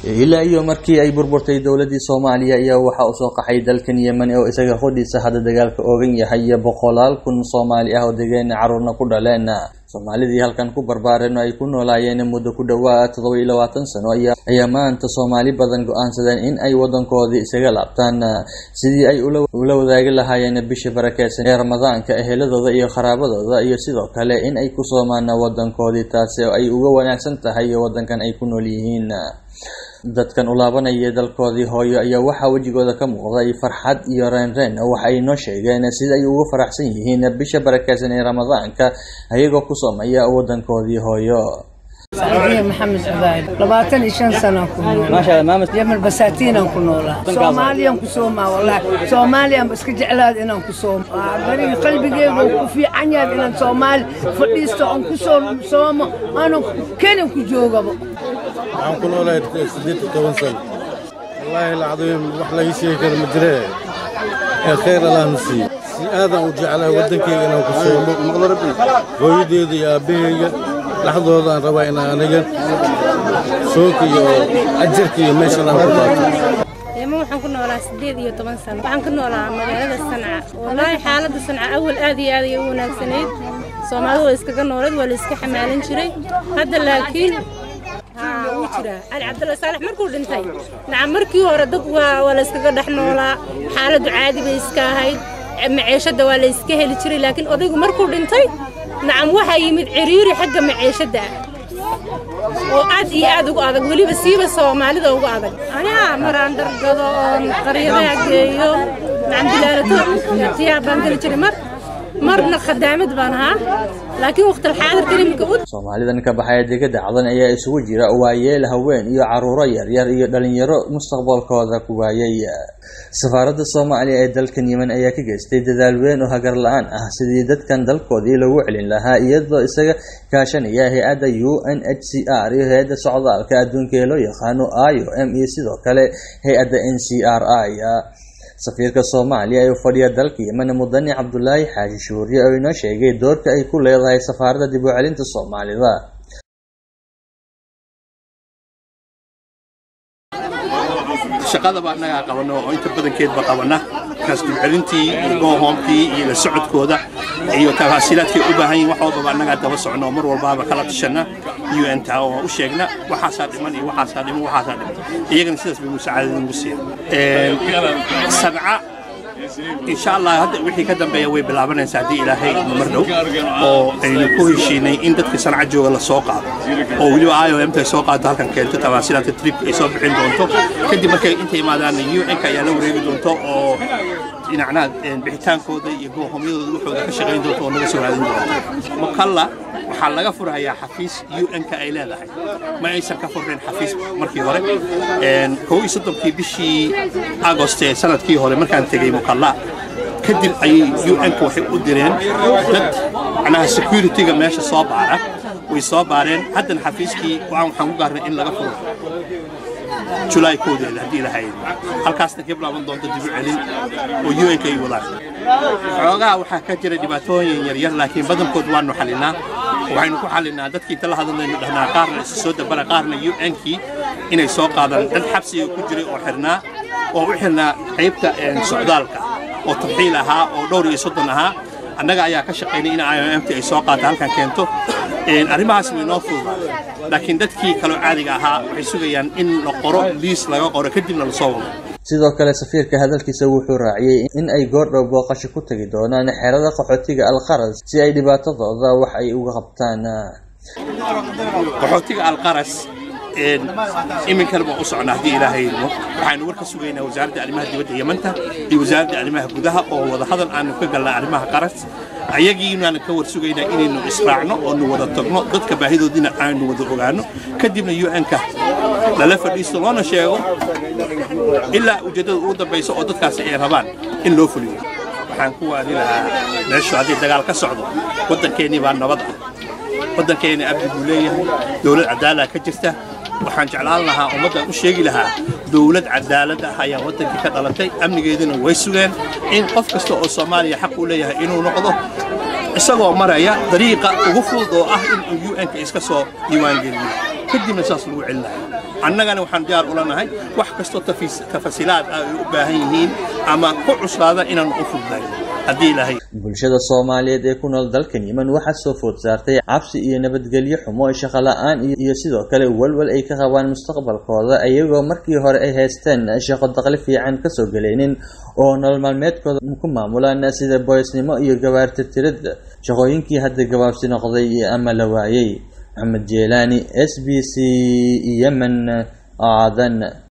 ilaa iyo markii ay burburtay dawladii Soomaaliya ayaa waxa uu soo qaxay dalkan Yemen oo isaga qodhiisa hadda dagaalka oogan yahay boqolaal kun Soomaali ah oo deegaan carruurna ku dhaleen Soomaalidii halkan ku barbaareen ay ku noolaayeen muddo ku dhawaad 27 sano ayaa maanta Soomaali badan go'aansadeen in ay wadankoodii isaga laabtaan sidii ay ula wadaagi lahaayeen bisha barakeysan ee Ramadaanka eheladooda iyo qaraabadooda iyo sidoo kale in ay ku soomaan wadankoodii taas oo ay uga wanaagsan tahay wadankan ay ku nool yihiin dadkan u laabanaya dalkoodii hooyo ayaa waxa wajigooda ka muuqday farxad iyo reen waxa ay noo sheegeen sida ay ugu faraxsan yihiin bisha barakeysan ee Ramadaanka ayagoo ku soomaya wadankoodii hooyo سعودية محمد عبايد 25 سنة كنا ما شاء الله ما يمن بساتين كنا صوماليا كسوما والله صوماليا بس كجعلاد إن كسوم بري قلبي جيبه وفي عنيا إن صومال فليست أن كسوم صوم أنا كانوا كجوجا عم كنا ولا سديت توصل والله العظيم وحلا شيء كان مجرى يا خير الله نسي هذا وجعل ودك إنه كسوم مغربي ويدي يا بيجا لحظة رواينا نجد سوقي أجركي ماشي الله كله يوم وحن كنا ولا 18 سنة وحن كنا ولا مجال الصنعة والله حالة الصنعة أول آذي وناكسنيد صومالو إسكان ولد ولا إسك حمالين شري هذا لكن وجرا أنا عبد الله صالح مركو دنتي نعم مركي وردك ولا إسكان نحن ولا حالة عادي بإسكاهاي معيشة ولا إسكاهل شري لكن أضيق مركو دنتي نعم وحي يمد عريري حق معيشة ده وأدي أدق أدق ولي بسيب الصومالي ده وأدق أنا مران درجة قريبة يجيو نعم دلالته تيا بنقل شري مرنا خدامة بنها لكن وقت الحاضر كريم كود Soomaalidan ka baxay deegada cadan ayaa isugu jira waayeel haween iyo carruur yar iyo dhalinyaro mustaqbalkooda ku waayay safaaradda Soomaaliya ee dalkan Yemen ayaa ka geystay dadaal weyn oo hagar la'aan ah sidii dadkan dalkoodii lagu celin lahaa iyadoo isaga kaashanaya hay'adda UNHCR iyo hay'adda socdaalka adduunka ee loo yaqaan IOM iyo sidoo kale hay'adda NCRI safiirka Soomaaliya ee fadhiya dalka Yemen Mudane Cabdullaahi Xaaji Shuuriye oo inoo sheegay doorka ay ku leedahay safaaradda dib u celinta Soomaalida shaqada baa naga qabano oo inta badankeed ba qabana kaas dib celintii iyo hoomkii iyo la socodkooda iyo tafaasiilaadkii u baahan yihiin waxooda baa naga daba socno mar walba kala tashana UN ta oo u sheegna waxa dhiman iyo waxa dhiman iyagana sidaas bay musaacadada ugu siiyaan sabca إن شاء الله هذا وحي كذا بيوي بالعمل سعدي إلى هاي مرنو أو نكوه شيء إن دتك صنع جو ولا سوقا أو ولو آيو إمتى سوقا ده كان كنت تواصلات التريب يصاب عندهم كدي بكي أنت ما دان يو إنك يا لو ريدون تو أو إن عنا بحتان كود يجوهم يروحوا ده شغالين دون تو نقصوا هذين مقلة وحلا جفرها يا حفيز يو إنك إلى ده ما يصير كفرين حفيز مركي هوري هو يصدق كي بشي أغسطس سنة كي هوري مركان تجي مقلة كدي أي يو إنك وحي قدرين ضد أنا security جماعة صاب على ويصاب علين حتى الحفيز كي وعم حنقول إن لا جفر جولاي كود هذه لهاي halkaasna gabla aan doonto dib u celin oo UN-ka ay wadaan xogaa waxa ka jira dhibaatooyin yar laakiin badankood waanu xalinaa waxaynu ku xalinaa dadkii tala hadlayna dhahnaa qaarna soo dabara qaarna UN-ki inay soo qaadaan dad xabsiga ku jiray oo xirnaa oo u xirnaa qaybta socdaalka oo tabxiil ahaa oo dhowr iyo 30 ahaa annaga ayaa ka shaqeynay in IOM ay soo qaado halkan keento arrimahaas way noo fududahay laakiin dadkii kale caadiga ahaa waxay sugayaan in la qoro liis laga qoro kadibna la soo wado sidoo kale safiirka hadalkiisa wuxuu raaciyay in ay goordhow booqasho ku tagi doonaan xerada qaxootiga Al-Qaras si ay dhibaatadooda wax ay uga qabtaan qaxootiga Al-Qaras إمن كلمة أسرنا هذه إلى هاي وحين ورك سوينا وزارة العلمها دي يمنتها دي وزارة العلمها جودها أو وده هذا أن كجل العلمها قرص أيجي أن كور سوينا إنه إسرعنا أنه وده تقنا ضد كباهيدو دينا عن وده رجعنا كدينا UN كه لا لفت إستلانة شيء إلا وجد وده بيس أو ضد كاس إيران إن لو فلي وحين كوا لها نشوا هذه دجال كسعد وده كيني بان وضع وده كيني أبدي بوليه دولة عدالة كجسته waxaan jeclaan lahaa ummadda u sheegi lahaa dawlad cadaalad ah ayaa wadanka ka dhalatay amnigeeduna way sugeen in qof kasta oo Soomaaliya xaq u leeyahay inuu noqdo isagoo maraya dariiqa ugu fudud oo ah in UN-ka iska soo diiwaan geliyo kadibna saas lagu celinayo annagana waxaan diyaar u lanahay wax kastoo tafasiilaad ay u baahan yihiin ama ku cuslaada inaan u fududayno haddii ilaahay bulshada Soomaaliyeed ee ku nool dalkan Yemen waxa soo food saartay cabsi iyo nabadgelyo xumo shaqo la'aan iyo sidoo kale walwal ay ka qabaan mustaqbalkooda ayagoo markii hore ay haysteen shaqo dakhli fiican ka soo galeynin oo nolol maalmeedkooda ku maamulaan sida boysnimo iyo gawaarta tirada shaqooyinkii hadda gabaabsi noqday ama la waayay Maxamed Jeelani SBC Yemen Aadan